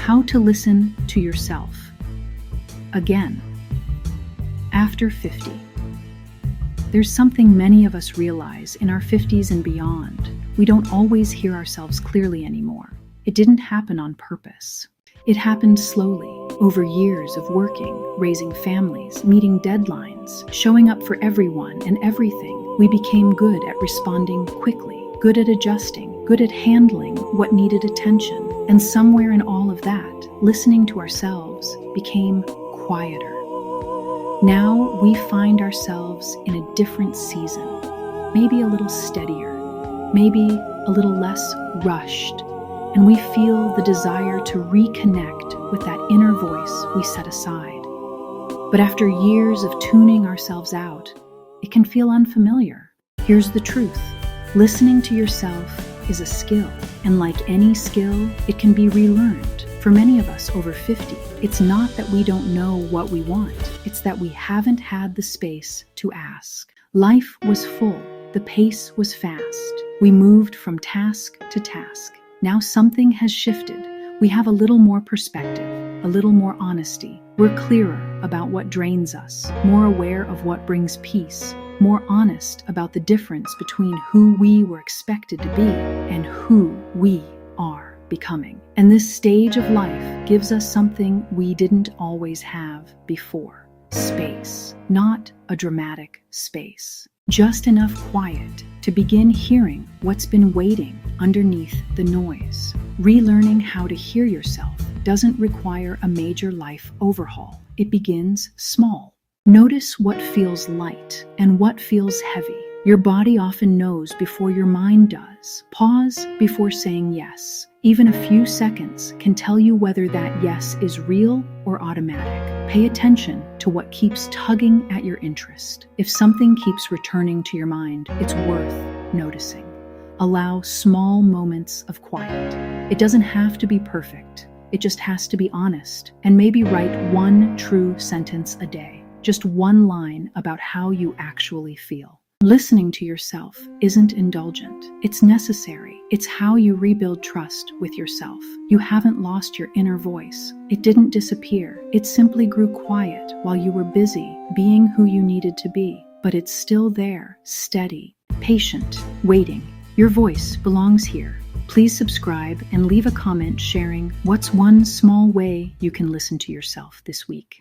how to listen to yourself again after 50. There's something many of us realize in our 50s and beyond. We don't always hear ourselves clearly anymore. It didn't happen on purpose. It happened slowly, over years of working, raising families, meeting deadlines, showing up for everyone and everything. We became good at responding quickly, good at adjusting, good at handling what needed attention. And somewhere in all of that, listening to ourselves became quieter. Now we find ourselves in a different season, maybe a little steadier, maybe a little less rushed, and we feel the desire to reconnect with that inner voice we set aside. But after years of tuning ourselves out, it can feel unfamiliar. Here's the truth. Listening to yourself is a skill, and like any skill, it can be relearned. For many of us over 50, it's not that we don't know what we want, it's that we haven't had the space to ask. Life was full, the pace was fast. We moved from task to task. Now something has shifted. We have a little more perspective, a little more honesty. We're clearer about what drains us, more aware of what brings peace, more honest about the difference between who we were expected to be and who we are becoming. And this stage of life gives us something we didn't always have before. Space. Not a dramatic space. Just enough quiet to begin hearing what's been waiting underneath the noise. Relearning how to hear yourself doesn't require a major life overhaul. It begins small. Notice what feels light and what feels heavy. Your body often knows before your mind does. Pause before saying yes. Even a few seconds can tell you whether that yes is real or automatic. Pay attention to what keeps tugging at your interest. If something keeps returning to your mind, it's worth noticing. Allow small moments of quiet. It doesn't have to be perfect. It just has to be honest. And maybe write one true sentence a day. Just one line about how you actually feel. Listening to yourself isn't indulgent. It's necessary. It's how you rebuild trust with yourself. You haven't lost your inner voice. It didn't disappear. It simply grew quiet while you were busy being who you needed to be. But it's still there, steady, patient, waiting. Your voice belongs here. Please subscribe and leave a comment sharing what's one small way you can listen to yourself this week.